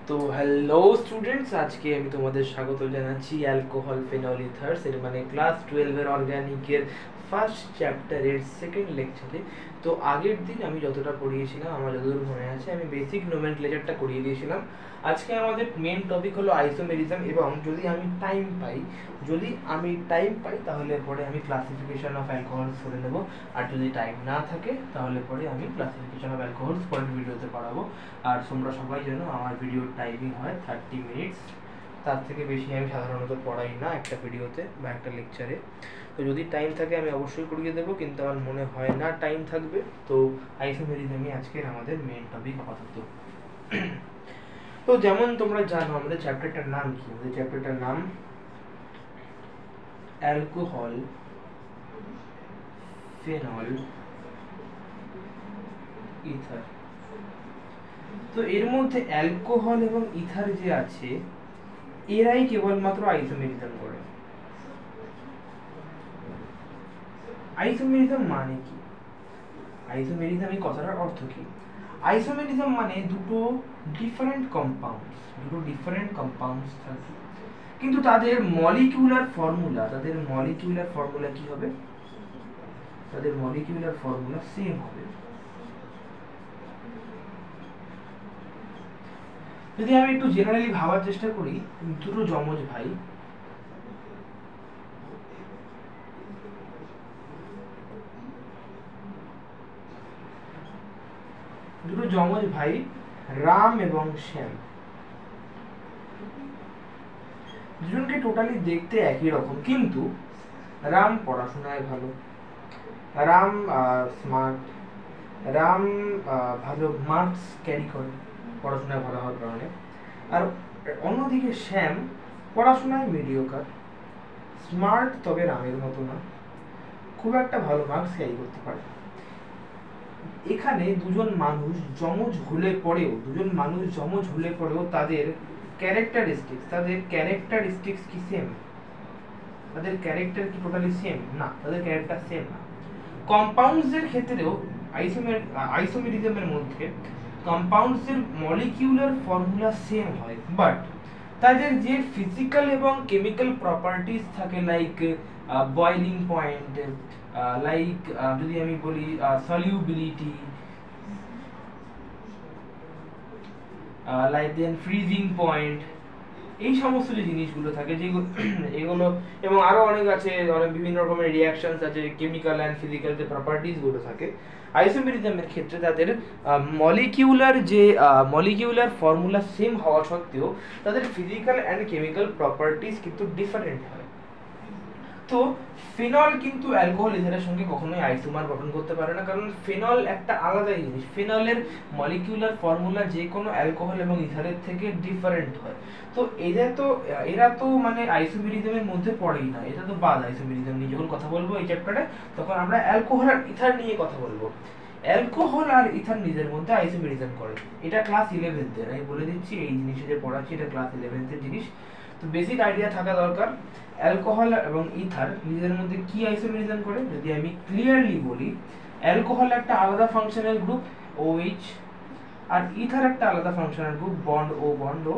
তো hello students, আজকে আমি তোমাদের স্বাগত জানাচ্ছি অ্যালকোহল ফেনল ইথার্স এর মানে ক্লাস 12 এর অর্গানিকের ফার্স্ট চ্যাপ্টারের সেকেন্ড লেকচারে। তো আগের দিন আমি যতটা পড়িয়েছিলাম, আমার যতদূর মনে আছে, আমি বেসিক নোমেনক্লেচারটা করিয়ে দিয়েছিলাম। আজকে আমাদের মেন টপিক হলো আইসোমেরিজম, এবং যদি আমি টাইম পাই তাহলে পরে আমি ক্লাসিফিকেশন অফ অ্যালকোহলস করে নেব। আর যদি টাইম না থাকে তাহলে পরে আমি ক্লাসিফিকেশন অফ অ্যালকোহলস পরের ভিডিওতে পড়াবো। আর তোমরা সবাই জানো আমার ভিডিওর টাইমিং হয় 30 মিনিটস, তার থেকে বেশি আমি সাধারণত পড়াই না একটা ভিডিওতে বা একটা লেকচারে। তো যদি টাইম থাকে আমি অবশ্যই করিয়ে দেবো, কিন্তু আমার মনে হয় না টাইম থাকবে। তো আইসোমেরিজমই আজকের আমাদের মেন টপিক আপাতত। তো যেমন তোমরা জানো আমাদের চ্যাপ্টারটার নাম কি, আমাদের চ্যাপ্টারটার নাম অ্যালকোহল ফেনল ইথার। তো এর মধ্যে অ্যালকোহল এবং ইথার যে আছে, এরাই কেবলমাত্র আইসোমেরিজম করে। আইসোমেরিজম মানে কি? আইসোমেরিজম এই কথাটার অর্থ কি? আইসোমেরিজম মানে দুটো ডিফারেন্ট কম্পাউন্ডস থাকে, কিন্তু তাদের মলিকিউলার ফর্মুলা কি হবে? তাদের মলিকিউলার ফর্মুলা সেম হবে। যদি আমি একটু জেনারেলি ভাবার চেষ্টা করি, দুটো যমজ ভাই রাম এবং শ্যাম, দুজনকে টোটালি দেখতে একই রকম, কিন্তু রাম পড়াশোনায় ভালো, রাম স্মার্ট, রাম ভালো মার্কস ক্যারি করে পড়াশোনায় ভালো হওয়ার কারণে। আর অন্যদিকে শ্যাম পড়াশোনায় মিডিওকার, স্মার্ট তবে রামের মতো না, খুব একটা ভালো মার্কস ক্যারি করতে পারে। এখানে দুজন মানুষ যমজ হলে পরেও তাদের ক্যারেক্টারিস্টিক্স কি সেম? তাদের ক্যারেক্টার কি টোটালি সেম? না, তাদের ক্যারেক্টার সেম না। কম্পাউন্ডস এর ক্ষেত্রেও আইসোমেরিজমের মধ্যে কম্পাউন্ডস এর মলিকিউলার ফর্মুলা সেম হয়, বাট তাদের যে ফিজিক্যাল এবং কেমিক্যাল প্রপার্টিজ থাকে, লাইক বয়লিং পয়েন্ট, লাইক যদি আমি বলি সলিউবিলিটি, লাইক দেন ফ্রিজিং পয়েন্ট, এই সমস্ত যে জিনিসগুলো থাকে এগুলো, এবং আরো অনেক আছে, অনেক বিভিন্ন রকমের রিঅ্যাকশনস আছে, কেমিক্যাল অ্যান্ড ফিজিক্যাল যে প্রপার্টিজ গুলো থাকে, আইসোমেরিজমের ক্ষেত্রে তাদের মলিকিউলার ফর্মুলা সেম হওয়া সত্ত্বেও তাদের ফিজিক্যাল অ্যান্ড কেমিক্যাল প্রপার্টিজ কিন্তু ডিফারেন্ট হয়। তো ফেনল কিন্তু অ্যালকোহল ইথারের সঙ্গে কখনোই আইসোমার গঠন করতে পারে না, কারণ ফেনল একটা আলাদা জিনিস। ফেনলের মলিকিউলার ফর্মুলা যে কোনো অ্যালকোহল এবং ইথারের থেকে ডিফারেন্ট হয়। তো এরা তো মানে আইসোমেরিজমের মধ্যে পড়েই না, এটা তো বাদ। আইসোমেরিজম নিয়ে যখন কথা বলবো এই চ্যাপ্টারে, তখন আমরা অ্যালকোহল আর ইথার নিয়ে কথা বলবো। অ্যালকোহল আর ইথার নিজের মধ্যে আইসোমেরিজম করে, এটা ক্লাস 11 আমি বলে দিচ্ছি, এই জিনিসে যে পড়াচ্ছি এটা ক্লাস 11 জিনিস। তো বেসিক আইডিয়া থাকা দরকার অ্যালকোহল এবং ইথার নিজের মধ্যে কি আইসোমেরিজম করে। যদি আমি ক্লিয়ারলি বলি, অ্যালকোহল একটা আলাদা ফাংশনাল গ্রুপ OH, আর ইথার একটা আলাদা ফাংশনাল গ্রুপ বন্ড O।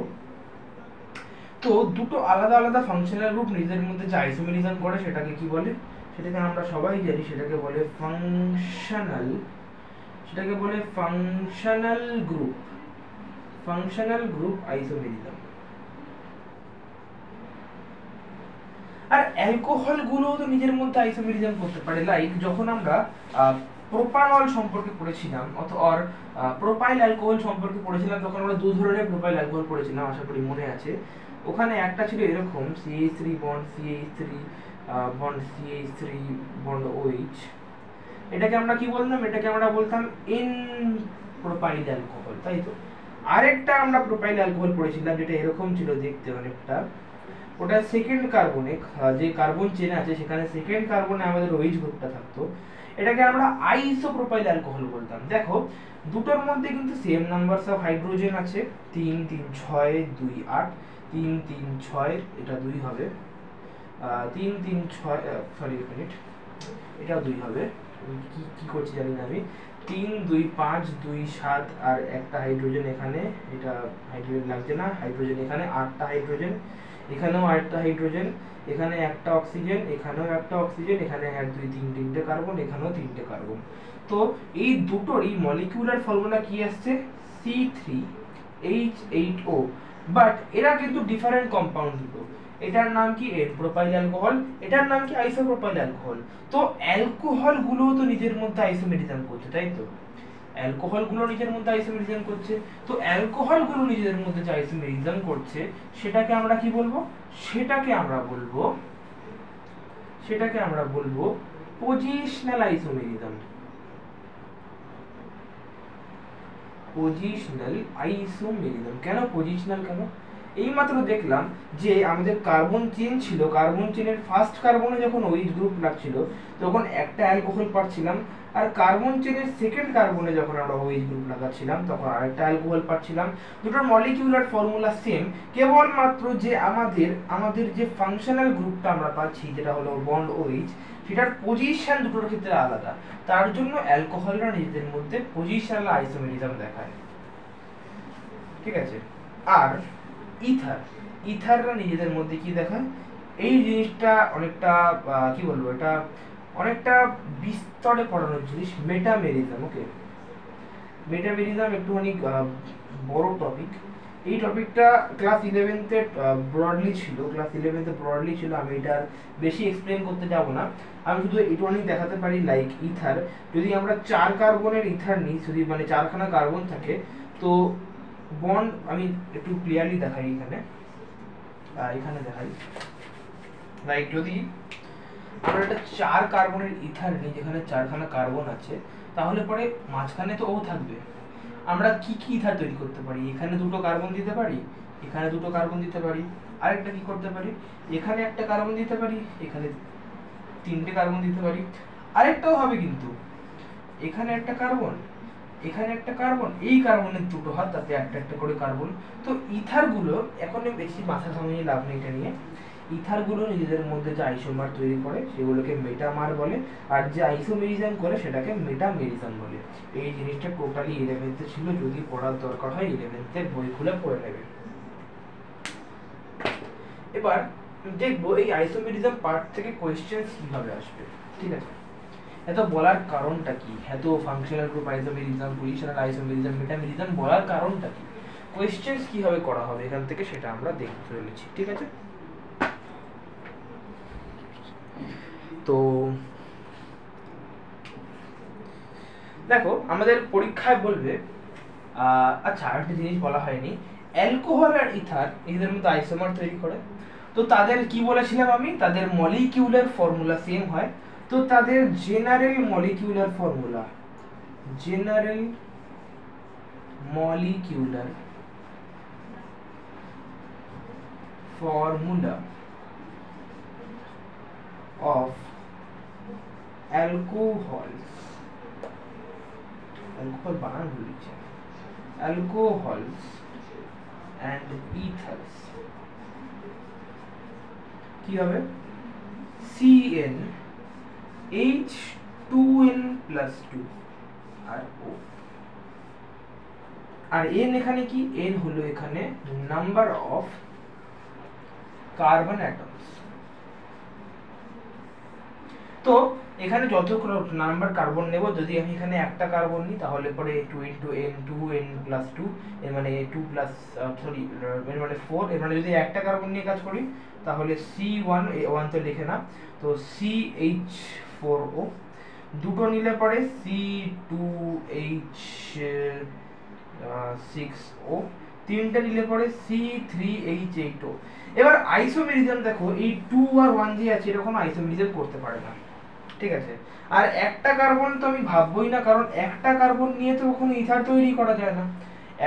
তো দুটো আলাদা আলাদা ফাংশনাল গ্রুপ নিজের মধ্যে যে আইসোমেরিজম করে সেটাকে কি বলে? সেটাকে আমরা সবাই জানি, সেটাকে বলে ফাংশনাল গ্রুপ আইসোমেরিজম। আর অ্যালকোহল গুলো তো নিজের মধ্যে আইসোমেরিজম করতে পারে, লাইক যখন আমরা প্রোপানল সম্পর্কে পড়েছিলাম অথবা প্রোপাইল অ্যালকোহল সম্পর্কে পড়েছিলাম, তখন আমরা দু ধরনের প্রোপাইল অ্যালকোহল পড়েছিলাম, আশা করি মনে আছে। ওখানে একটা ছিল এরকম CH3 bond CH3 bond OH, এটাকে আমরা কি বলতাম? এটাকে আমরা বলতাম এন প্রোপাইল অ্যালকোহল, তাই তো। আরেকটা আমরা প্রোপাইল অ্যালকোহল পড়েছিলাম যেটা এরকম ছিল দেখতে অনেকটা, ওটা সেকেন্ড কার্বনে, যে কার্বন চেন আছে সেখানে সেকেন্ড কার্বনে আমাদের OH গ্রুপটা থাকতো, এটাকে আমরা আইসোপ্রোপাইল অ্যালকোহল বলতাম। দেখো দুটোর মধ্যে কিন্তু সেম নাম্বারস অফ হাইড্রোজেন আছে, 3 3 6 2 8, 3 3 6, এটা 2 হবে, 3 3 6, সরি এক মিনিট, এটা 2 হবে, কি করছি জানি না আমি, 3 2 5 2 7 আর একটা হাইড্রোজেন এখানে, এটা হাইড্রোজেন লাগছে না, হাইড্রোজেন এখানে 8টা হাইড্রোজেন, এখানেও 8টা হাইড্রোজেন, এখানে একটা অক্সিজেন, এখানেও একটা অক্সিজেন, এখানে 1 2 3 তিনটে কার্বন, এখানেও তিনটে কার্বন। তো এই দুটোরই মলিকিউলার ফর্মুলা কি আসছে C3H8O, বাট এরা কিন্তু ডিফারেন্ট কম্পাউন্ড দুটো। এটার নাম কি এন প্রোপাইল অ্যালকোহল, এটার নাম কি আইসোপ্রোপাইল অ্যালকোহল। তো অ্যালকোহল গুলো তো নিজের মধ্যে আইসোমেরিজম করছে, তাই তো? অ্যালকোহল গুলো নিজের মধ্যে আইসোমেরিজম করছে। তো অ্যালকোহল গুলো নিজের মধ্যে যে আইসোমেরিজম করছে সেটাকে আমরা কি বলবো? সেটাকে আমরা বলবো পজিশনাল আইসোমেরিজম। Positional isomerism. কেন পজিশনাল? কেন? এইমাত্র দেখলাম যে আমাদের কার্বন চেন ছিল, কার্বন চেনের ফার্স্ট কার্বনে যখন OH গ্রুপ লাগছিল তখন একটা অ্যালকোহল পাচ্ছিলাম, আর কার্বন চেনের সেকেন্ড কার্বনে যখন আমরা OH গ্রুপ লাগাচ্ছিলাম তখন আরেকটা অ্যালকোহল পাচ্ছিলাম। দুটোর মলিকিউলার ফর্মুলা সেম, কেবলমাত্র যে আমাদের যে ফাংশনাল গ্রুপটা আমরা পাচ্ছি যেটা হলো বন্ড OH, সেটার পজিশন দুটোর ক্ষেত্রে আলাদা। তার জন্য অ্যালকোহলরা নিজেদের মধ্যে পজিশনাল আইসোমেরিজম দেখায়, ঠিক আছে? আর ইথাররা নিজেদের মধ্যে কি দেখায়? এই জিনিসটা অনেকটা কি বলবো, এটা অনেকটা বিস্তরে পড়ানোর জিনিস, মেটামেরিজম। ওকে, মেটামেরিজম একটুখানি বড় টপিক। এই টপিকটা ক্লাস 11তে ব্রডলি ছিল, আমি এটা বেশি এক্সপ্লেন করতে যাব না। আমি শুধু এইটুখানি দেখাতে পারি, লাইক ইথার, যদি আমরা 4 কার্বনের ইথার নিই, যদি মানে 4খানা কার্বন থাকে, তো বন্ড আমি একটু ক্লিয়ারলি দেখাই, এখানে দেখাই, লাইক যদি আমরা একটা 4 কার্বনের ইথার নিই যেখানে 4খানা কার্বন আছে, তাহলে পরে মাঝখানে তো ও থাকবে। আমরা কি কি ইথার তৈরি করতে পারি? এখানে 2টো কার্বন দিতে পারি, এখানে 2টো কার্বন দিতে পারি, আরেকটা কি করতে পারি, এখানে একটা কার্বন দিতে পারি, এখানে 3টে কার্বন দিতে পারি। আরেকটাও হবে কিন্তু, এখানে একটা কার্বন, এখানে একটা কার্বন, এই কার্বনের 2টো হাত, তাতে একটা একটা করে কার্বন। তো ইথারগুলো, এখন বেশি মাথা ঘামিয়ে লাভ নেই এটা নিয়ে, ইথারগুলো নিজেদের মধ্যে যে আইসোমার তৈরি করে সেগুলোকে মেটামার বলে, আর যে আইসোমেরিজম করে সেটাকে মেটামেরিজম বলে। এই জিনিসটা টোটালি 11তে ছিল, যদি পড়ার দরকার হয় 11তে বই খুলে পড়ে নেবে। এবার দেখবো এই আইসোমেরিজম পার্ট থেকে কোয়েশ্চেন কিভাবে আসবে, ঠিক আছে? এত বলার কারণটা কি? এত functional group isomerism, positional isomerism, metamerism বলার কারণটা কি? কোয়েশ্চেনস কিভাবে করা হবে এখান থেকে সেটা আমরা দেখতে চলেছি, ঠিক আছে? তো দেখো, আমাদের পরীক্ষায় বলবে, আচ্ছা আরেকটা জিনিস বলা হয়নি, অ্যালকোহল আর ইথার এদের মধ্যে আইসোমার তৈরি করে। তো তাদের কি বলেছিলাম আমি? তাদের মলিকিউলার ফর্মুলা সেম হয়। তো তাদের general molecular formula of alcohols and ethers কি হবে? CnH2n+2 আর O। আর n এখানে কি? n হলো এখানে নাম্বার অফ কার্বন অ্যাটমস। তো এখানে যতগুলো নাম্বার কার্বন নেব, যদি আমি এখানে একটা কার্বন নিই তাহলে পরে 2 × n 2n+2, এর মানে 2 প্লাস সরি এর মানে 4, এর মানে যদি একটা কার্বন নিয়ে কাজ করি তাহলে C1 1 তো লিখে না, তো CH4O, দুটো নিলে পরে C2H6O, তিনটা নিলে পরে C3H8O। এবার আইসোমেরিজম দেখো, এই 2 আর 1 যে আছে এরকম আইসোমেরিজম করতে পারে না, ঠিক আছে? আর একটা কার্বন তো আমি ভাববই না, কারণ একটা কার্বন নিয়ে তো কখনো ইথার তৈরি করা যায় না।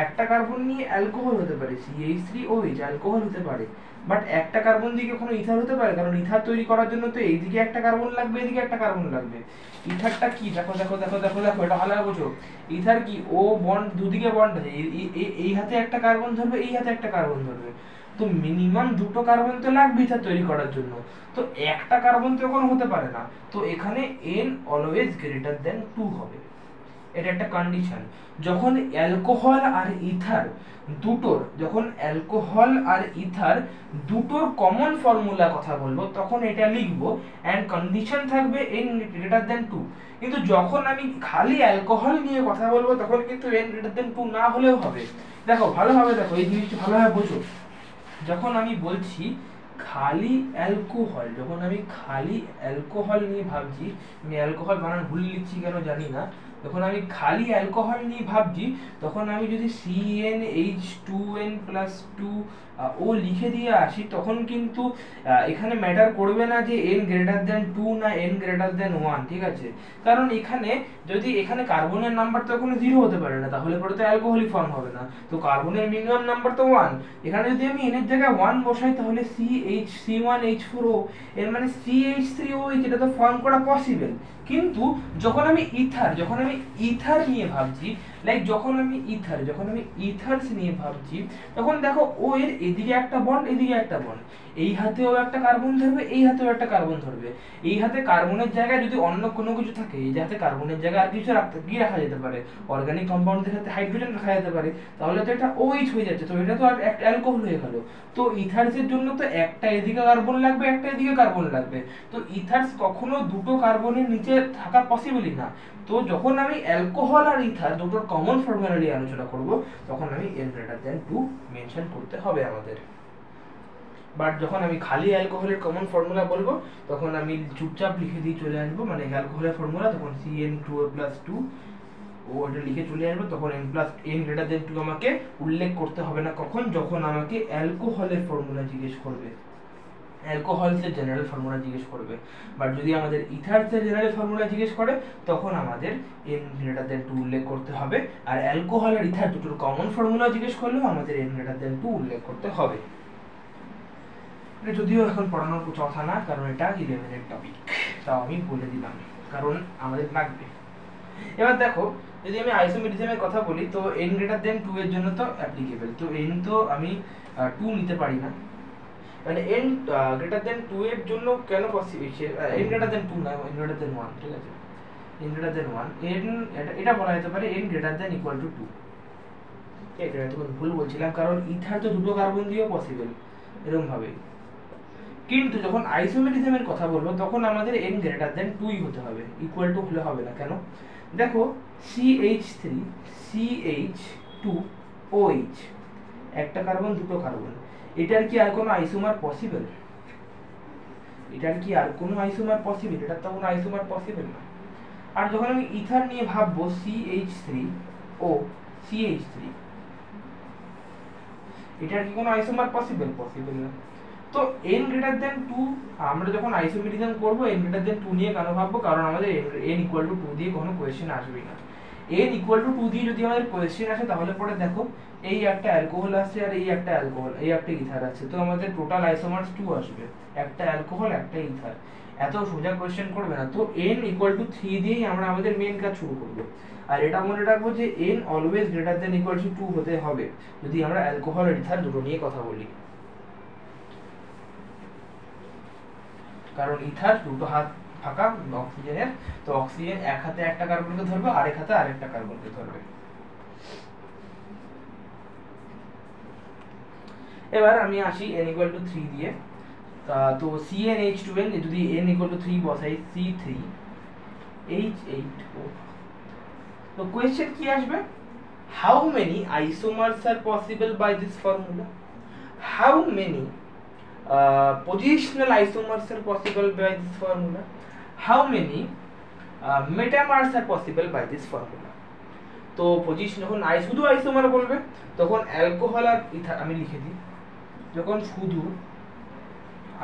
একটা কার্বন নিয়ে অ্যালকোহল হতে পারে, CH3OH অ্যালকোহল হতে পারে, বাট একটা কার্বন দিয়ে কখনো ইথার হতে পারে? কারণ ইথার তৈরি করার জন্য তো এইদিকে একটা কার্বন লাগবে, এদিকে একটা কার্বন লাগবে। ইথারটা কি? দেখো দেখো দেখো দেখো দেখো, এটা ভালো করে বোঝো। ইথার কি? ও বন্ড, দুদিকে বন্ড আছে, এই হাতে একটা কার্বন ধরবে, এই হাতে একটা কার্বন ধরবে, তো মিনিমাম 2টো কার্বন তো লাগবে ইথার তৈরি করার জন্য। তো একটা কার্বন তো কোনো হতে পারে না, তো এখানে n অলওয়েজ গ্রেটার দেন 2 হবে। এটা একটা কন্ডিশন। যখন অ্যালকোহল আর ইথার দুটোর, যখন অ্যালকোহল আর ইথার দুটোর কমন ফর্মুলা কথা বলবো তখন এটা লিখবো অ্যান্ড কন্ডিশন থাকবে n গ্রেটার দেন 2। কিন্তু যখন আমি খালি অ্যালকোহল নিয়ে কথা বলবো তখন কিন্তু n গ্রেটার দেন 2 না হলেও হবে। দেখো ভালোভাবে দেখো, এই জিনিসটা ভালোভাবে বোঝো। যখন আমি বলছি খালি অ্যালকোহল, যখন আমি খালি অ্যালকোহল নিয়ে ভাবছি, আমি অ্যালকোহল বানান ভুল লিখছি কেন জানি না, যখন আমি খালি অ্যালকোহল নিয়ে ভাবছি তখন আমি যদি CnH2n+2 ও লিখে দিয়ে আসি তখন কিন্তু এখানে ম্যাটার করবে না যে n গ্রেটার দেন 2 না n গ্রেটার দেন 1, ঠিক আছে? কারণ এখানে যদি এখানে কার্বনের নাম্বার তো কোনো 0 হতে পারে না, তাহলে পরে তো অ্যালকোহলিক ফর্ম হবে না। তো কার্বনের মিনিমাম নাম্বার তো 1, এখানে যদি আমি n এর জায়গায় 1 বসাই তাহলে CH3CH4O এর মানে CH3OH এটা তো ফর্ম করা পসিবল। কিন্তু যখন আমি ইথার নিয়ে ভাবছি, লাইক যখন আমি ইথারস নিয়ে ভাবছি তখন দেখো ও এর এদিকে একটা বন্ড এদিকে একটা বন্ড, এই হাতেও একটা কার্বন ধরবে এই হাতেও একটা কার্বন ধরবে, এই হাতে কার্বনের জায়গায় যদি অন্য কোনো কিছু থাকে, এই হাতে কার্বনের জায়গায় আর কিছু কি রাখা যেতে পারে, অর্গানিক কম্পাউন্ডের সাথে হাইড্রোজেন রাখা যেতে পারে, তাহলে তো এটা OH হয়ে যাচ্ছে, তো এটা তো আর একটা অ্যালকোহল হয়ে গেল। তো ইথারসের জন্য তো একটা এদিকে কার্বন লাগবে একটা এদিকে কার্বন লাগবে, তো ইথারস কখনো দুটো কার্বনের নিচে থাকা পসিবলই না। তো যখন আমি অ্যালকোহল আর ইথার দুটোর কমন ফর্মুলা নিয়ে আলোচনা করব তখন আমি n গ্রেটার দেন 2 মেনশন করতে হবে আমাদের। বাট যখন আমি খালি অ্যালকোহলের কমন ফর্মুলা বলবো তখন আমি চুপচাপ লিখে দিয়ে চলে আসবো, মানে অ্যালকোহলের ফর্মুলা তখন CN2O+2 ও এটা লিখে চলে আসবো, তখন n গ্রেটার দেন 2 আমাকে উল্লেখ করতে হবে না কখন, যখন আমাকে অ্যালকোহলের ফর্মুলা জিজ্ঞেস করবে, অ্যালকোহলসের জেনারেল ফর্মুলা জিজ্ঞেস করবে। বাট যদি আমাদের ইথারসের জেনারেল ফর্মুলা জিজ্ঞেস করে তখন আমাদের n গ্রেটার দেন 2 উল্লেখ করতে হবে, আর অ্যালকোহল আর ইথার দুটোর কমন ফর্মুলা জিজ্ঞেস করলেও আমাদের n গ্রেটার দেন 2 উল্লেখ করতে হবে। এটা যদিও এখন পড়ানোর কথা না, কারণ এটা 11 এর টপিক, তাও আমি বলে দিলাম কারণ আমাদের লাগবে। এবার দেখো যদি আমি আইসোমেরিজমের কথা বলি তো n গ্রেটার দেন 2 এর জন্য তো অ্যাপ্লিকেবল, তো n তো আমি 2 নিতে পারি না, মানে n গ্রেটার দেন 2 এর জন্য কেন পসিবল, n গ্রেটার দেন 2 না, n গ্রেটার দেন 1, ঠিক আছে? n গ্রেটার দেন 1, এটা বলা যেতে পারে n greater than equal to 2। এটা তো ভুল বলছিলাম কারণ ইথার তো দুটো কার্বন দিয়েও পসিবল এরকম ভাবে, কিন্তু যখন আইসোমেরিজমের কথা বলবো তখন আমাদের n গ্রেটার দেন 2ই হতে হবে, ইকুয়াল টু হলে হবে না। কেন? দেখো CH3CH2OH একটা কার্বন দুটো কার্বন, এটার কি আর কোনো আইসোমার পসিবল? এটার কি আর কোনো আইসোমার পসিবল? এটার তো কোনো আইসোমার পসিবল না। আর যখন আমি ইথার নিয়ে ভাববো CH3OCH3, এটার কি কোনো আইসোমার পসিবল? পসিবল না। তো n গ্রেটার দেন 2 আমরা যখন আইসোমেরিজম করব n গ্রেটার দেন 2 নিয়ে কেন ভাববো, কারণ আমাদের n ইকুয়াল টু 2 দিয়ে কোনো কোয়েশ্চেন আসবেই না। n ইকুয়াল টু 2 দিয়ে যদি আমাদের কোয়েশ্চেন আসে তাহলে পরে দেখো এই একটা অ্যালকোহল আছে আর এই একটা অ্যালকোহল, এই একটা ইথার আছে, তো আমাদের টোটাল আইসোমার্স 2 আসবে, একটা অ্যালকোহল একটা ইথার, এত সোজা কোয়েশ্চেন করবে না। তো n ইকুয়াল টু 3 দিয়েই আমরা আমাদের মেন কাজ শুরু করব। আর এটা মনে রাখবো যে n always greater than equal to 2 হতে হবে যদি আমরা অ্যালকোহল আর ইথার দুটো নিয়ে কথা বলি, কারণ ইথার দুটো হাত ফাঁকা অক্সিজেনের, তো অক্সিজেন এক হাতে একটা কার্বনকে ধরবে আরেক হাতে আরেকটা কার্বনকে ধরবে। এবার আমি আসি n ইকুয়াল টু 3 দিয়ে, তো CnH2n যদি n ইকুয়াল টু 3 বসাই C3H8O, তো কোয়েশ্চেন কি আসবে? How many isomers are possible by this formula? How many positional isomers are possible by this formula? How many metamers are possible by this formula? তো position যখন শুধু isomer বলবে তখন alcohol আর ether, আমি লিখে দিই, যখন শুধু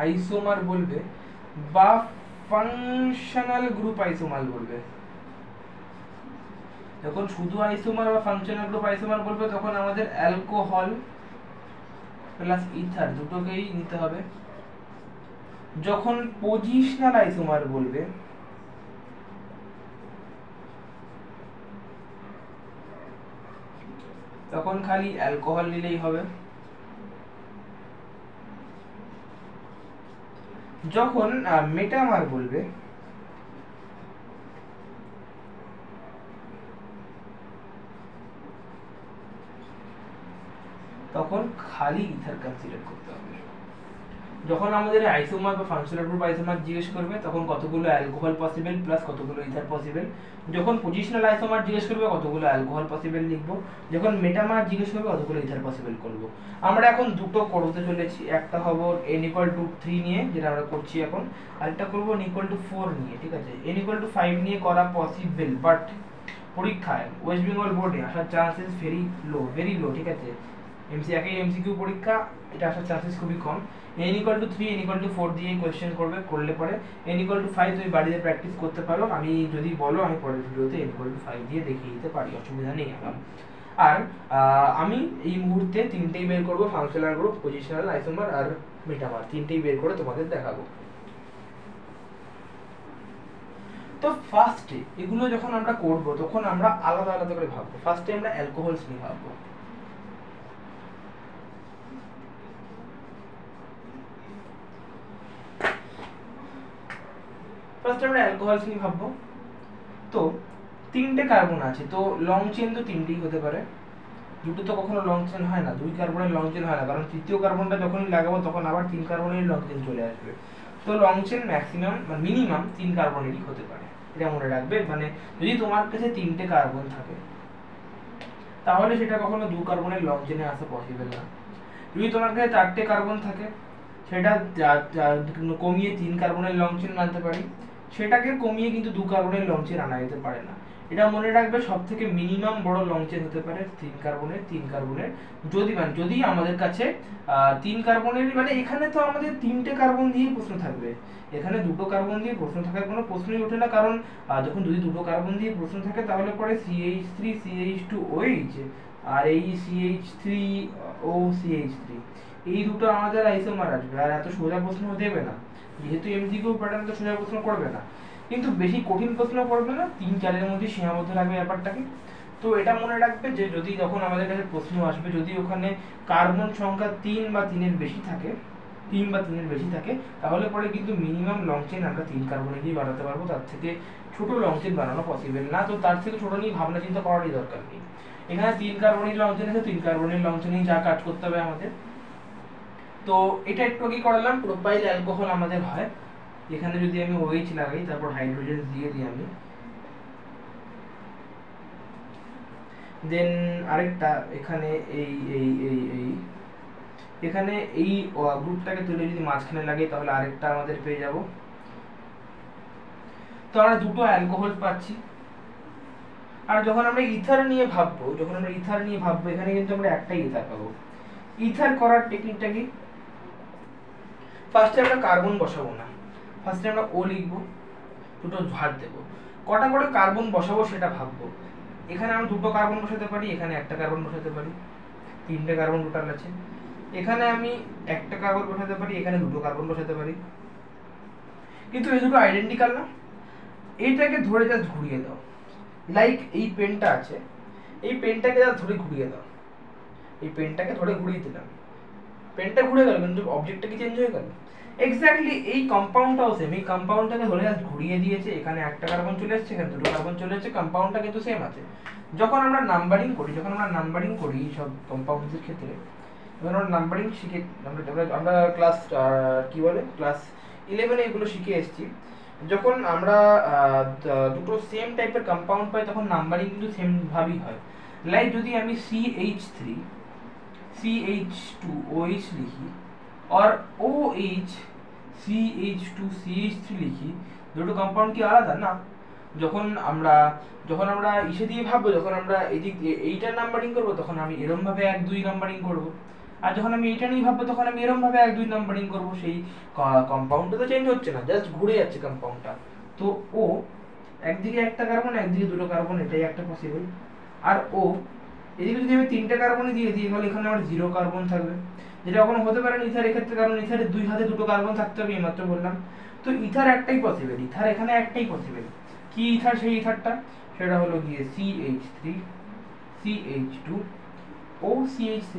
আইসোমার বলবে বা ফাংশনাল গ্রুপ আইসোমার বলবে, যখন শুধু আইসোমার বা ফাংশনাল গ্রুপ আইসোমার বলবে তখন আমাদের অ্যালকোহল প্লাস ইথার দুটোকেই নিতে হবে। যখন পজিশনাল আইসোমার বলবে তখন খালি অ্যালকোহল নিলেই হবে। যখন মেটামার বলবে তখন খালি ইথার কনসিডার করতে হবে। যখন আমাদের আইসোমার বা ফাংশনাল গ্রুপ আইসোমার জিজ্ঞেস করবে তখন কতগুলো অ্যালকোহল পসিবল প্লাস কতগুলো ইথার পসিবল। যখন পজিশনাল আইসোমার জিজ্ঞেস করবে কতগুলো অ্যালকোহল পসিবল লিখবো। যখন মেটামার জিজ্ঞেস করবে কতগুলো ইথার পসিবল করব। আমরা এখন দুটো করতে চলেছি, একটা হবো n=3 নিয়ে যেটা আমরা করছি এখন, আরেকটা করবো n=4 নিয়ে। ঠিক আছে, n=5 নিয়ে করা পসিবল, বাট পরীক্ষায় ওয়েস্ট বেঙ্গল বোর্ডে আসার চান্সেস ভেরি লো। ঠিক আছে, এমসিকিউ পরীক্ষা, এটা আসার চান্সেস খুবই কম। n=3 n=4 দিয়ে কোশ্চেন করলে পরে n=5 তুমি বাড়িতে প্র্যাকটিস করতে পারো। আমি যদি বলো আমি পরের ভিডিওতে n=5 দিয়ে দেখিয়ে দিতে পারি, অসুবিধা নেই আমার। আর আমি এই মুহূর্তে তিনটেই বের করবো, ফাংশনাল গ্রুপ, পজিশনাল আইসোমার আর মেটামার, তিনটেই বের করে তোমাদের দেখাবো। তো ফার্স্টে এগুলো যখন আমরা করব তখন আমরা আলাদা আলাদা করে ভাববো। ফার্স্টে আমরা অ্যালকোহলস নিয়ে ভাববো। ফার্স্টে আমরা অ্যালকোহলস নিয়ে ভাববো। তো তিনটে কার্বন আছে, তো লং চেন তো তিনটেই হতে পারে, দুটো তো কখনো লং চেন হয় না, 2 কার্বনের লং চেন হয় না, কারণ তৃতীয় কার্বনটা যখনই লাগাবো তখন আবার 3 কার্বনের লং চেন চলে আসবে। তো লং চেন ম্যাক্সিমাম বা মিনিমাম 3 কার্বনেরই হতে পারে, এটা মনে রাখবে। মানে যদি তোমার কাছে 3টে কার্বন থাকে তাহলে সেটা কখনো 2 কার্বনের লং চেনে আসা পসিবল না। যদি তোমার কাছে 4টে কার্বন থাকে সেটা কমিয়ে 3 কার্বনের লং চেন আনতে পারি, সেটাকে কমিয়ে কিন্তু 2 কার্বনের লং চেন আনা যেতে পারে না। এটা মনে রাখবে, সব থেকে মিনিমাম বড় লং চেন হতে পারে 3 কার্বনের। যদি আমাদের কাছে 3 কার্বনের, মানে এখানে তো আমাদের 3টে কার্বন দিয়ে প্রশ্ন থাকবে, এখানে 2টো কার্বন দিয়ে প্রশ্ন থাকার কোনো প্রশ্নই ওঠে না। কারণ যখন যদি 2টো কার্বন দিয়ে প্রশ্ন থাকে তাহলে পরে CH3 CH2OH আর এই CH3O CH3 এই দুটো আমাদের আইসোমার আসবে, আর এত সোজা প্রশ্ন দেবে না, যেহেতু এমসিকিউ প্যাটার্ন তো সোজা প্রশ্ন করবে না, কিন্তু বেশি কঠিন প্রশ্ন করবে না, 3-4 এর মধ্যে সীমাবদ্ধ রাখবে ব্যাপারটাকে। তো এটা মনে রাখবে যে যদি যখন আমাদের কাছে প্রশ্ন আসবে, যদি ওখানে কার্বন সংখ্যা 3 বা 3 এর বেশি থাকে তাহলে পরে কিন্তু মিনিমাম লং চেন আমরা 3 কার্বনেরই বানাতে পারবো, তার থেকে ছোট লং চেন বানানো পসিবল না। তো তার থেকে ছোট নিয়ে ভাবনা চিন্তা করারই দরকার নেই। এখানে 3 কার্বনের লং চেন আছে, 3 কার্বনের লং চেনেই যা কাজ করতে হবে আমাদের। তো এটা একটু কি করালাম, প্রোপাইল অ্যালকোহল আমাদের হয়। এখানে যদি আমি OH লাগাই, তারপর হাইড্রোজেন দিয়ে দিই আমি, দেন আরেকটা এখানে এখানে এই গ্রুপটাকে তুলে যদি মাঝখানে লাগাই তাহলে আরেকটা আমাদের পেয়ে যাব। তো আমরা দুটো অ্যালকোহল পাচ্ছি। আর যখন আমরা ইথার নিয়ে ভাববো এখানে কিন্তু আমরা একটাই ইথার পাবো। ইথার করার টেকনিকটা কি, ফার্স্টে আমরা কার্বন বসাবো না, ফার্স্টে আমরা O লিখবো, দুটো ভাগ দেবো, কটা করে কার্বন বসাবো সেটা ভাববো। এখানে আমরা 2টো কার্বন বসাতে পারি, এখানে একটা কার্বন বসাতে পারি, 3টে কার্বন টোটাল আছে। এখানে আমি একটা কার্বন বসাতে পারি, এখানে 2টো কার্বন বসাতে পারি, কিন্তু এই দুটো আইডেন্টিক্যাল না। এইটাকে ধরে জাস্ট ঘুরিয়ে দাও, লাইক এই পেনটা আছে, এই পেনটাকে জাস্ট ধরে ঘুরিয়ে দাও, এই পেনটাকে ধরে ঘুরিয়ে দিলাম, পেনটা ঘুরে গেল কিন্তু অবজেক্টটা কি চেঞ্জ হয়ে গেল? এক্স্যাক্টলি এই কম্পাউন্ডটাও সেম, এই কম্পাউন্ডটাকে ধরে জাস্ট ঘুরিয়ে দিয়েছে, এখানে একটা কার্বন চলে এসেছে, এখানে 2টো কার্বন চলে এসেছে, কম্পাউন্ডটা কিন্তু সেম আছে। যখন আমরা নাম্বারিং করি সব কম্পাউন্ডসের ক্ষেত্রে, যখন আমরা নাম্বারিং শিখে আমরা ক্লাস ক্লাস 11 এগুলো শিখে এসেছি, যখন আমরা দুটো সেম টাইপের কম্পাউন্ড পাই তখন নাম্বারিং কিন্তু সেম ভাবেই হয়। লাইক যদি আমি CH2OH লিখি আর OH CH2CH3 লিখি, দুটো কম্পাউন্ড কি আলাদা? না। যখন আমরা ইসে দিয়ে ভাববো, যখন আমরা এইটার নাম্বারিং করবো তখন আমি এরম ভাবে 1-2 নাম্বারিং করবো, আর যখন আমি এইটা নিয়ে ভাববো তখন আমি এরম ভাবে 1-2 নাম্বারিং করবো। সেই কম্পাউন্ডটা তো চেঞ্জ হচ্ছে না, জাস্ট ঘুরে যাচ্ছে কম্পাউন্ডটা। তো O একদিকে একটা কার্বন, একদিকে 2টো কার্বন, এটাই একটা পসিবল। আর O এদিকে যদি আমি 3টে কার্বনই দিয়ে দিই তাহলে এখানে আমার 0 কার্বন থাকবে, যেটা কখনো হতে পারে না ইথারের ক্ষেত্রে, কারণ ইথারের 2 হাতে 2টো কার্বন থাকতে হবে, এইমাত্র বললাম। তো ইথার একটাই পসিবল, ইথার এখানে একটাই পসিবল। কি ইথার? সেই ইথারটা সেটা হলো গিয়ে CH3 CH2OCH3।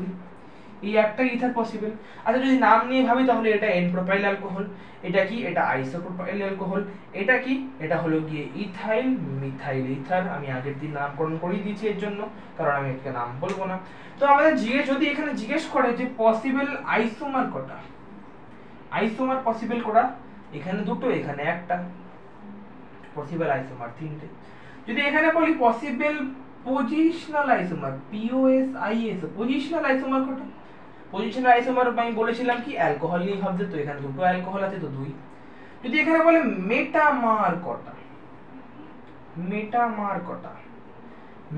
এই একটা ইথার পসিবল। আচ্ছা যদি নাম নিয়ে ভাবি তাহলে এটা এন প্রোপাইল অ্যালকোহল, এটা কি, এটা আইসোপ্রোপাইল অ্যালকোহল, এটা কি, এটা হলো গিয়ে ইথাইল মিথাইল ইথার। আমি আগের দিন নামকরণ করিয়ে দিয়েছি এর জন্য, কারণ আমি এটাকে নাম বলবো না। তো আমাদের যদি এখানে জিজ্ঞেস করে যে পসিবল আইসোমার কটা, আইসোমার পসিবল কটা, এখানে দুটো, এখানে একটা, পসিবল আইসোমার তিনটে। যদি এখানে বলি পসিবল পজিশনাল আইসোমার, পিওএসআইএস, পজিশনাল আইসোমার কটা, পজিশনাল আইসোমার আমি বলেছিলাম কি অ্যালকোহল নিয়ে ভাবতে, তো এখানে দুটো অ্যালকোহল আছে তো দুই। যদি এখানে বলে মেটামার কটা, মেটামার কটা,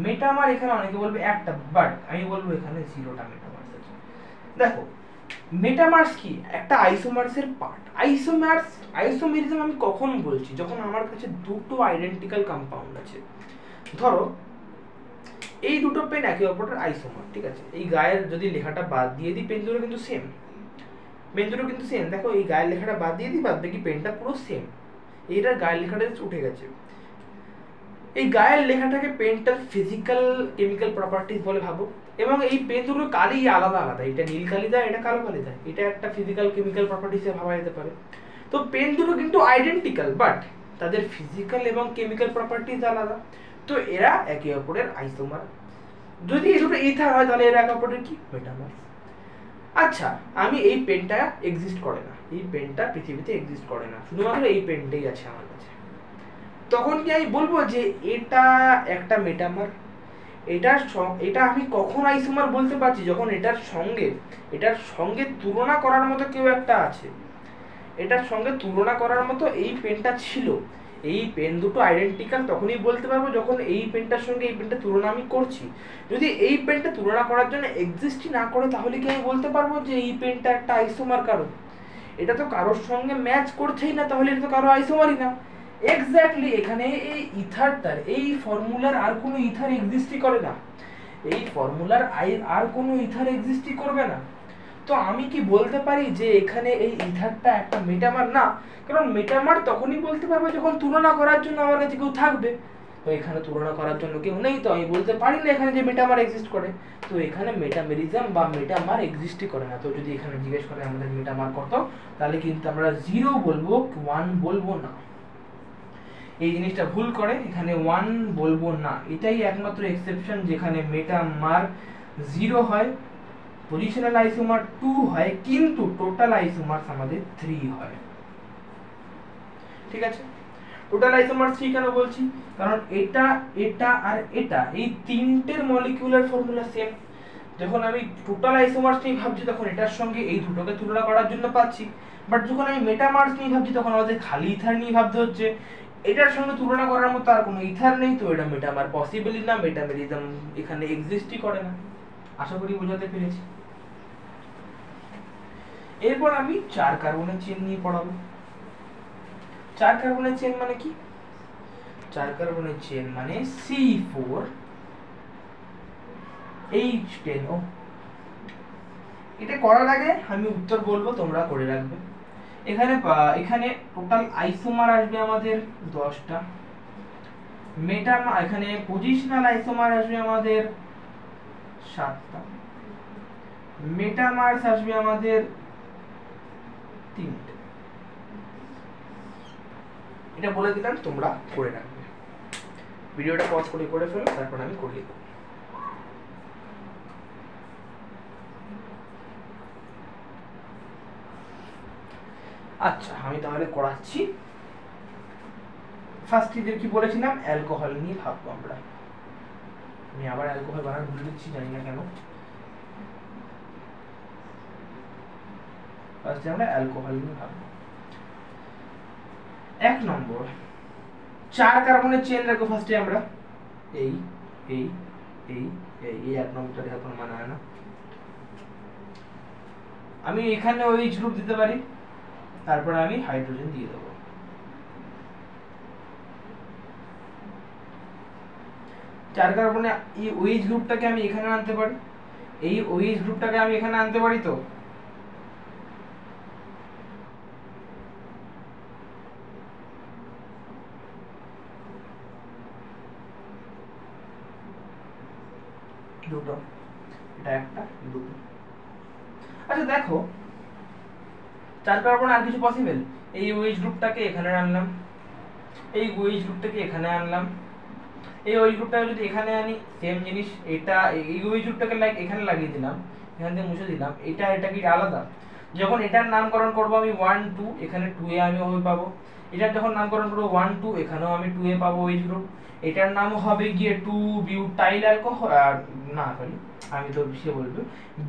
মেটামার এখানে অনেকে বলবে একটা, বাট আমি বলবো এখানে জিরোটা মেটামার্স আছে। দেখো মেটামার্স কি, একটা আইসোমার্সের পার্ট। আইসোমেরিজম আমি কখন বলছি, যখন আমার কাছে দুটো আইডেন্টিক্যাল কম্পাউন্ড আছে। ধরো এই দুটো পেন একে অপরের আইসোমার, ঠিক আছে, এই গায়ের যদি লেখাটা বাদ দিয়ে দিই, পেন দুটো কিন্তু সেম, পেন দুটো কিন্তু সেম। দেখো এই গায়ের লেখাটা বাদ দিয়ে দিই, বাদ বাকি পেনটা পুরো সেম, এইটার গায়ের লেখাটা উঠে গেছে। এই গায়ের লেখাটাকে পেনটার ফিজিক্যাল কেমিক্যাল প্রপার্টিজ বলে ভাবো, এবং এই পেন দুটোর কালি আলাদা আলাদা, এটা নীল কালি দেয়, এটা কালো কালি দেয়, এটা একটা ফিজিক্যাল কেমিক্যাল প্রপার্টিজে ভাবা যেতে পারে। তো পেন দুটো কিন্তু আইডেন্টিক্যাল, বাট তাদের ফিজিক্যাল এবং কেমিক্যাল প্রপার্টিজ আলাদা, তো এরা একে অপরের আইসোমার। যদি এই দুটো ইথার হয় তাহলে এরা একে অপরের কি, মেটামার। আচ্ছা আমি এই পেনটা এক্সিস্ট করে না, এই পেনটা পৃথিবীতে এক্সিস্ট করে না, শুধুমাত্র এই পেনটাই আছে আমার কাছে, তখন কি আমি বলবো যে এটা একটা মেটামার? এটা আমি কখন আইসোমার বলতে পারছি, যখন এটার সঙ্গে তুলনা করার মতো কেউ একটা আছে, এটার সঙ্গে তুলনা করার মতো এই পেনটা ছিল, এই পেন দুটো আইডেন্টিক্যাল তখনই বলতে পারবো যখন এই পেনটার সঙ্গে এই পেনটা তুলনা আমি করছি। যদি এই পেনটা তুলনা করার জন্য এক্সিস্টই না করে তাহলে কি আমি বলতে পারবো যে এই পেনটা একটা আইসোমার? কারণ এটা তো কারোর সঙ্গে ম্যাচ করছেই না, তাহলে এটা তো কারো আইসোমারই না। এক্স্যাক্টলি এখানে এই ইথারটার, এই ফর্মুলার আর কোনো ইথার এক্সিস্টই করে না, এই ফর্মুলার আর কোনো ইথার এক্সিস্টই করবে না। তো আমি কি বলতে পারি যে এখানে এই ইথারটা একটা মেটামার? না, কারণ মেটামার তখনই বলতে পারবে যখন তুলনা করার জন্য আমার কাছে কেউ থাকবে, তো এখানে তুলনা করার জন্য কেউ নেই, তো আমি বলতে পারি না এখানে যে মেটামার এক্সিস্ট করে। তো এখানে মেটামেরিজম বা মেটামার এক্সিস্টই করে না। তো যদি এখানে জিজ্ঞেস করে আমাদের মেটামার কত, তাহলে কিন্তু আমরা 0 বলবো, 1 বলবো না। এই জিনিসটা ভুল করে, এখানে 1 বলবো না, এটাই একমাত্র এক্সেপশন যেখানে মেটামার 0 হয়, পজিশনাল আইসোমার 2 হয়, কিন্তু টোটাল আইসোমার্স আমাদের 3 হয়। ঠিক আছে, টোটাল আইসোমার 3 কেন বলছি, কারণ এটা এটা আর এটা এই তিনটের মলিকিউলার ফর্মুলা সেম। যখন আমি টোটাল আইসোমার্স নিয়ে ভাবছি তখন এটার সঙ্গে এই দুটোকে তুলনা করার জন্য পাচ্ছি, বাট যখন আমি মেটামার্স নিয়ে ভাবছি তখন আমাদের খালি ইথার নিয়ে ভাবতে হচ্ছে, এটার সঙ্গে তুলনা করার মতো আর কোনো ইথার নেই, তো এটা মেটামার পসিবলই না, মেটামেরিজম এখানে এক্সিস্টই করে না। আশা করি বোঝাতে পেরেছি। এরপর আমি 4 কার্বনের চেন নিয়ে পড়াবো। 4 কার্বনের চেন মানে কি? 4 কার্বনের চেন মানে C4H10O। এটা করার আগে আমি উত্তর বলবো, তোমরা করে রাখবে। এখানে টোটাল আইসোমার আসবে আমাদের 10টা, এখানে পজিশনাল আইসোমার আসবে আমাদের 7টা, মেটামার্স আসবে আমাদের 3টে। এটা বলে দিলাম, তোমরা করে রাখবে। ভিডিওটা পজ করে ফেলো, তারপর আমি করিয়ে দেবো। আচ্ছা আমি তাহলে করাচ্ছি। ফার্স্ট ঈদের কি বলেছিলাম, অ্যালকোহল নিয়ে ভাববো আমরা। আমি আবার অ্যালকোহল বানান ভুলে দিচ্ছি, জানি না কেন। ফার্স্টে আমরা অ্যালকোহল নিয়ে ভাববো। 1 নম্বর 4 কার্বনের চেন রাখবো ফার্স্টে আমরা, এই এই এই এই 1 নম্বরটা দেখার কোনো মানে হয় না। আমি এখানে OH গ্রুপ দিতে পারি, তারপর আমি হাইড্রোজেন দিয়ে দেবো। 4 কার্বনে এই OH গ্রুপটাকে আমি এখানে আনতে পারি, এই OH গ্রুপটাকে আমি এখানে আনতে পারি, তো দুটো, এটা একটা দুটো, আচ্ছা দেখো, 4 কার্বন আর কিছু পসিবল? এই OH গ্রুপটাকে এখানে আনলাম, এই OH গ্রুপটাকে এখানে আনলাম, এই OH গ্রুপটাকে যদি এখানে আনি সেম জিনিস, এটা এই OH গ্রুপটাকে এখানে লাগিয়ে দিলাম, এখান থেকে মুছে দিলাম, এটা কি আলাদা? যখন এটার নামকরণ করব আমি 1 2, এখানে 2 এ আমি OH পাবো। এটার যখন নামকরণ করব 1 2, এখানেও আমি 2 এ পাবো OH গ্রুপ। এটার নাম হবে গিয়ে 2 বিউটাইল অ্যালকোহল, না সরি আমি তো সে বলবো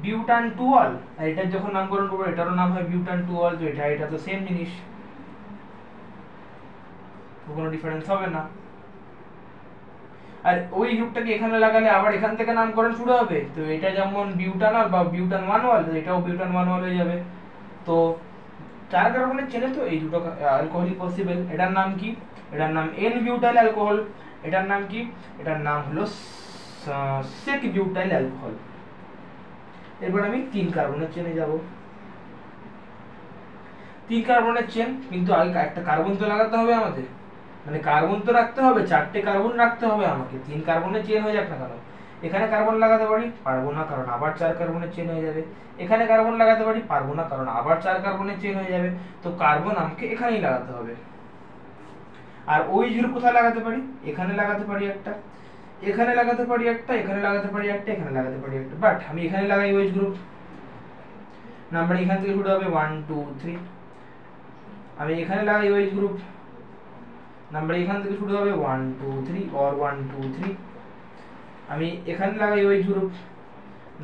বিউটান 2 অল। আর এটার যখন নামকরণ করব এটারও নাম হয় বিউটান 2 অল। তো এটা তো সেম জিনিস, কোনো ডিফারেন্স হবে না। আর ওই গ্রুপটাকে এখানে লাগালে আবার এখান থেকে নামকরণ শুরু হবে, তো এটা যেমন বিউটানল বা বিউটান 1 অল, তো এটাও বিউটান 1 অল হয়ে যাবে। তো 4 কার্বনের চেনে তো এই দুটো অ্যালকোহলই পসিবল। এটার নাম কি? এটার নাম এন বিউটাইল অ্যালকোহল। এটার নাম কি? এটার নাম হলো সেক বিউটাইল অ্যালকোহল। এরপর আমি 3 কার্বনের চেনে যাব। 3 কার্বনের চেন, কিন্তু আগে একটা কার্বন তো লাগাতে হবে আমাদের, মানে কার্বন তো রাখতে হবে, 4টে কার্বন রাখতে হবে আমাকে। 3 কার্বনের চেন হয়ে যাক না কেন? এখানে কার্বন লাগাতে পারি, পারবো না কারণ আবার 4 কার্বনের চেন হয়ে যাবে। এখানে কার্বন লাগাতে পারি, পারবো না কারণ আবার 4 কার্বনের চেন হয়ে যাবে। তো কার্বন আমাকে এখানেই লাগাতে হবে। আর ওই গ্রুপ কোথায় লাগাতে পারি? এখানে লাগাতে পারি একটা, এখানে লাগাতে পারি একটা, এখানে লাগাতে পারি একটা, এখানে লাগাতে পারি একটা। বাট আমি এখানে লাগাই ওই গ্রুপ, নাম্বার এখান থেকে শুরু হবে 1 2 3। আমি এখানে লাগাই ওই গ্রুপ, নাম্বার এখান থেকে শুরু হবে 1 2 3 और 1 2 3। আমি এখানে লাগাই ওই গ্রুপ,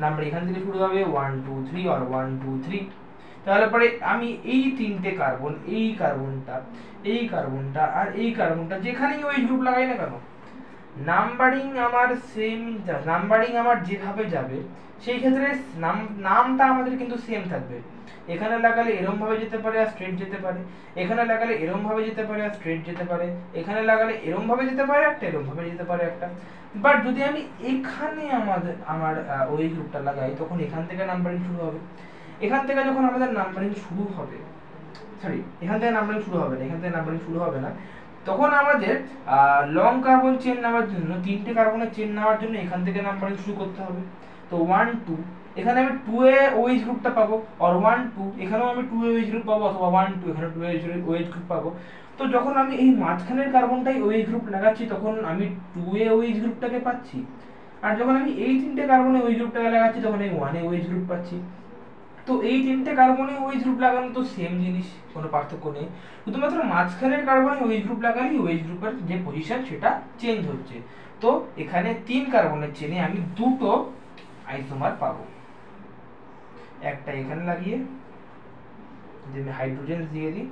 নাম্বার এখান থেকে শুরু হবে 1 2 3 और 1 2 3। তাহলে পরে আমি এই তিনটে কার্বন, এই কার্বনটা, এই কার্বনটা আর এই কার্বনটা যেখানেই ওই গ্রুপ লাগাই না কেন, নাম্বারিং আমার সেম, নাম্বারিং আমার যেভাবে যাবে সেই ক্ষেত্রে নামটা আমাদের কিন্তু সেম থাকবে। এখানে লাগালে এরম ভাবে যেতে পারে আর স্ট্রেট যেতে পারে, এখানে লাগালে এরম ভাবে যেতে পারে আর স্ট্রেট যেতে পারে, এখানে লাগালে এরম ভাবে যেতে পারে একটা, এরম ভাবে যেতে পারে একটা। বাট যদি আমি এখানে আমার ওই গ্রুপটা লাগাই তখন এখান থেকে নাম্বারিং শুরু হবে। এখান থেকে যখন আমাদের নাম্বারিং শুরু হবে, সরি এখান থেকে নাম্বারিং শুরু হবে না, এখান থেকে নাম্বারিং শুরু হবে না, তখন আমাদের লং কার্বন চেন নেওয়ার জন্য, 3টে কার্বনের চেন নেওয়ার জন্য এখান থেকে নাম্বারিং শুরু করতে হবে। তো 1 2, এখানে আমি 2 এ OH গ্রুপটা পাবো, আর 1 2 এখানেও আমি 2 এ OH গ্রুপ পাবো, অথবা 1 2 এখানে 2 এ OH গ্রুপ পাবো। তো যখন আমি এই মাঝখানের কার্বনটাই OH গ্রুপ লাগাচ্ছি তখন আমি 2 এ OH গ্রুপটাকে পাচ্ছি, আর যখন আমি এই 3টে কার্বনে OH গ্রুপটাকে লাগাচ্ছি তখন আমি 1 এ OH গ্রুপ পাচ্ছি। তো এই 3টে কার্বনে OH গ্রুপ লাগানো তো সেম জিনিস, কোনো পার্থক্য নেই। শুধুমাত্র মাঝখানের কার্বনে OH গ্রুপ লাগালেই OH গ্রুপের যে পজিশন সেটা চেঞ্জ হচ্ছে। তো এখানে 3 কার্বনের চেনে আমি দুটো আইসোমার পাবো, একটা এখানে লাগিয়ে যদি আমি হাইড্রোজেন দিয়ে দিই,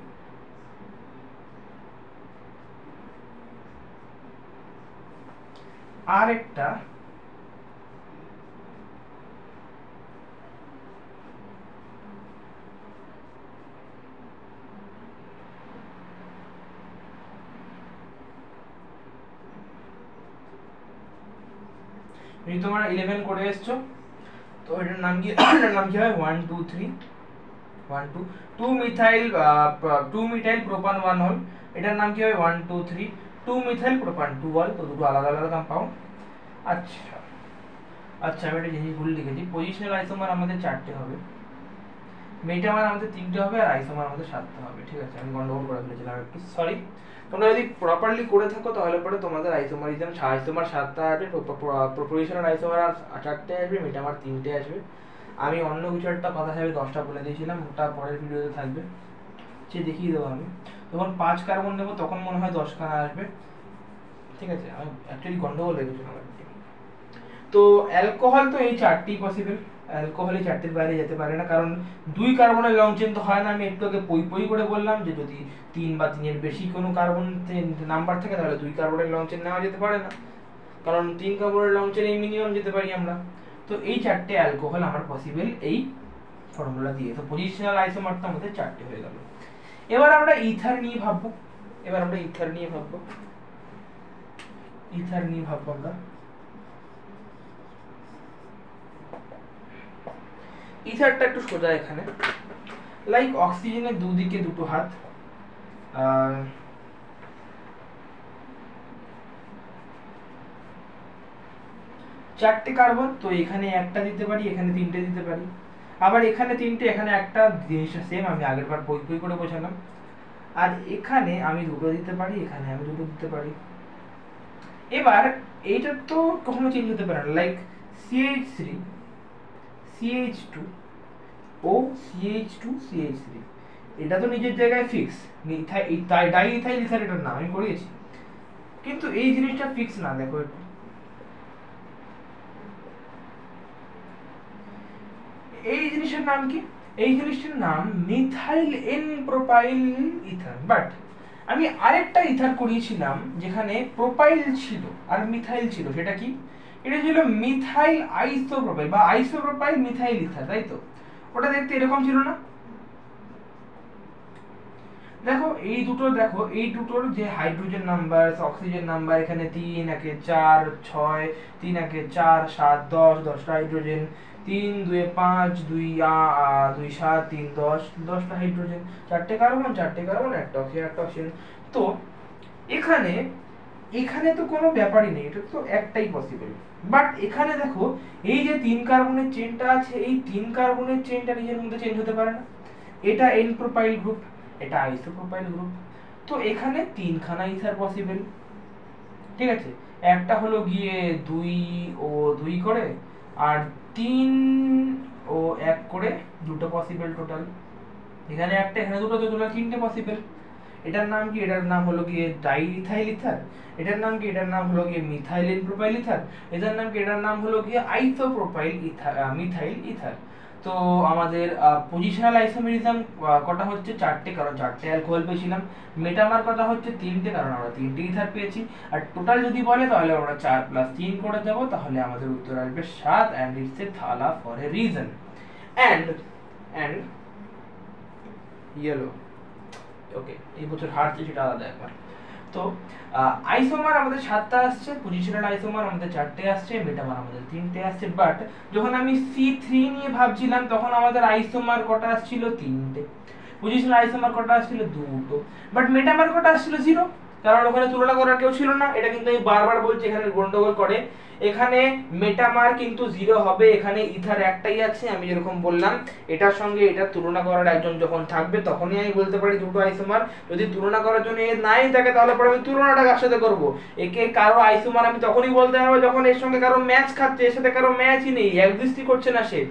আর একটা যদি তোমরা 11 করে এসছো তো এটার নাম কি, এটার নাম কি হয় 1 2 3 1 2 2 মিথাইল 2 মিথাইল প্রোপান 1 অল। এটার নাম কি হবে 1 2 3 2 মিথাইল প্রোপান 2 অল। তো দুটো আলাদা আলাদা কম্পাউন্ড। আচ্ছা আচ্ছা আমি একটা জিনিস ভুল লিখেছি, পজিশনাল আইসোমার আমাদের 4টে হবে, মেটামার আমাদের 3টে হবে, আর আইসোমার আমাদের 7টে হবে। ঠিক আছে, আমি গন্ডগোল করে ফেলেছিলাম একটু, সরি। তোমরা যদি প্রপারলি করে থাকো তাহলে পরে তোমাদের আইসোমারিজম 7টা আসবে, পজিশনাল আইসোমার 4টে আসবে, মেটামার 3টে আসবে। আমি অন্য কিছু একটা কথা ভেবে 10টা বলে দিয়েছিলাম, ওটা পরের ভিডিওতে থাকবে, সে দেখিয়ে দেবো আমি। যখন 5 কার্বন নেবো তখন মনে হয় 10 খানা আসবে। ঠিক আছে, আমি অ্যাকচুয়ালি গন্ডগোল হয়ে গেছিলাম। তো অ্যালকোহল তো এই 4টিই পসিবল, অ্যালকোহল এই 4টির বাইরে যেতে পারে না, কারণ 2 কার্বনের লং চেন তো হয় না। আমি একটু আগে পই করে বললাম যে যদি 3 বা 3-এর বেশি কোনো কার্বন নাম্বার থাকে তাহলে 2 কার্বনের লং চেন নেওয়া যেতে পারে না, কারণ 3 কার্বনের লং চেন এই মিনিমাম যেতে পারি আমরা। তো এই 4টে অ্যালকোহল আমার পসিবল এই ফর্মুলা দিয়ে। তো পজিশনাল আইসোমার তো আমাদের 4টে হয়ে গেল। এবার আমরা ইথার নিয়ে ভাববো, ইথারটা একটু সোজা, এখানে লাইক অক্সিজেনের দুদিকে দুটো হাত, 4টে কার্বন, তো এখানে একটা দিতে পারি, এখানে 3টে দিতে পারি। আবার এখানে তিনটে, এখানে একটা, জিনিসটা সেম, আমি আগের বার বই বই করে বোঝালাম। আর এখানে আমি দুটো দিতে পারি, এখানে আমি দুটো দিতে পারি। এবার এইটা তো কখনো চেঞ্জ হতে পারে না, লাইক CH3 CH2 ও CH2 CH3, এটা তো নিজের জায়গায় ফিক্স, ডাইইথাইল ইথার এটার নাম আমি পড়িয়েছি, কিন্তু এই জিনিসটা ফিক্স না। দেখো একটু, এই জিনিসের নাম কি? এই জিনিসটার নাম methyl N propyl ether. But আমি আরেকটা ইথার করিয়েছিলাম যেখানে প্রোপাইল ছিল আর মিথাইল ছিল, সেটা কি? এটা ছিল মিথাইল আইসোপ্রোপাইল বা আইসোপ্রোপাইল মিথাইল ইথার, তাই তো? ওটা দেখতে এরকম ছিল না? দেখো এই দুটো, দেখো এই দুটোর যে হাইড্রোজেন নাম্বার, অক্সিজেন নাম্বার, এখানে 3 একে 4 6, 3 একে 4 7 10, 10টা হাইড্রোজেন, 3 2 5 2 2 7 3 10, 10টা হাইড্রোজেন, 4টে কার্বন, 4টে কার্বন, একটা অক্সিজেন, একটা অক্সিজেন। তো এখানে এখানে তো কোনো ব্যাপারই নেই, এটা তো একটাই পসিবল। বাট এখানে দেখো এই যে 3 কার্বনের চেনটা আছে, এই 3 কার্বনের চেনটা নিজের মধ্যে চেঞ্জ হতে পারে না। এটা এন প্রোপাইল গ্রুপ, এটা আইসোপ্রোপাইল গ্রুপ, তো এখানে 3খানা ইথার পসিবল। ঠিক আছে, একটা হলো গিয়ে 2 ও 2 করে, আর 3 ও 1 করে, দুটো পসিবল টোটাল। এখানে একটা, এখানে দুটো, তো টোটাল 3টে পসিবল। এটার নাম কি? এটার নাম হলো গিয়ে ডাইইথাইল ইথার। এটার নাম কি? এটার নাম হলো গিয়ে মিথাইল এন প্রোপাইল ইথার। এটার নাম কি? এটার নাম হলো গিয়ে আইসোপ্রোপাইল ইথার, মিথাইল ইথার। তো আমাদের পজিশনাল আইসোমেরিজম কটা হচ্ছে? 4টে, কারণ 4টে অ্যালকোহল পেয়েছিলাম। মেটামার কটা হচ্ছে? 3টে, কারণ আমরা 3টে ইথার পেয়েছি। আর টোটাল যদি বলে তাহলে আমরা 4 + 3 করে দেবো, তাহলে আমাদের উত্তর আসবে 7, and it's a thala for a reason. and yellow, ওকে, এই বছর হারছে সেটা আলাদা ব্যাপার। তো আইসোমার আমাদের 7টা আসছে, পজিশনাল আইসোমার আমাদের 4টে আসছে, মেটামার আমাদের 3টে আসছে। বাট যখন আমি C3 নিয়ে ভাবছিলাম তখন আমাদের আইসোমার কটা আসছিল? 3টে। পজিশনাল আইসোমার কটা আসছিল? 2টো। বাট মেটামার কটা আসছিল? 0, কারণ ওখানে তুলনা করার কেউ ছিল না। এটা কিন্তু আমি বারবার বলছি, এখানে গন্ডগোল করে। এখানে মেটামার কিন্তু 0 হবে, এখানে ইথার একটাই আছে। আমি যেরকম বললাম, এটার সঙ্গে এটা তুলনা করার একজন যখন থাকবে তখনই আমি বলতে পারি দুটো আইসোমার। যদি তুলনা করার জন্য এ নাই থাকে তাহলে পরে আমি তুলনাটা কার সাথে করব? একে কারো আইসোমার আমি তখনই বলতে পারবো যখন এর সঙ্গে কারো ম্যাচ খাচ্ছে, এর সাথে কারো ম্যাচই নেই, একজিস্টই করছে না সে।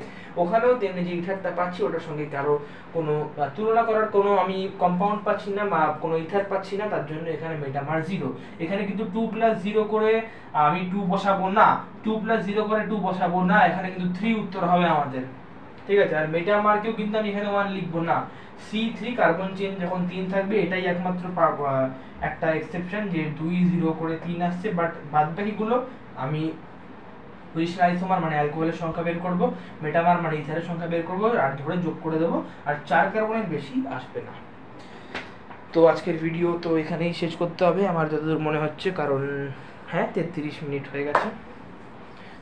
ওখানেও তেমনি যে ইথারটা পাচ্ছি ওটার সঙ্গে কারো কোনো তুলনা করার কোনো আমি কম্পাউন্ড পাচ্ছি না বা কোনো ইথার পাচ্ছি না, তার জন্য এখানে মেটামার 0। এখানে কিন্তু 2 + 0 করে আমি 2 বসাবো না, 2 + 0 করে 2 বসাবো না, এখানে কিন্তু 3 উত্তর হবে আমাদের। ঠিক আছে, আর মেটামারকেও কিন্তু আমি এখানে 1 লিখবো না। C3 কার্বন চেন যখন 3 থাকবে, এটাই একমাত্র একটা এক্সেপশন যে 2 0 করে 3 আসছে। বাট বাদবাকিগুলো আমি পজিশনাল আইসোমার মানে অ্যালকোহলের সংখ্যা বের করব, মেটামার মানে ইথারের সংখ্যা বের করব, আর ধরে যোগ করে দেব, আর 4 কার্বনের বেশি আসবে না। তো আজকের ভিডিও তো এখানেই শেষ করতে হবে আমার যতদূর মনে হচ্ছে, কারণ হ্যাঁ 33 মিনিট হয়ে গেছে।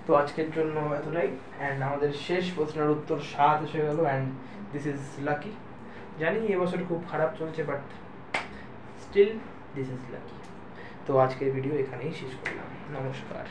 তো আজকের জন্য এতটাই। অ্যান্ড আমাদের শেষ প্রশ্নের উত্তর 7 এসে গেল, অ্যান্ড দিস ইজ লাকি। জানি এবছর খুব খারাপ চলছে, but still this is lucky. তো আজকের ভিডিও এখানেই শেষ করলাম। নমস্কার।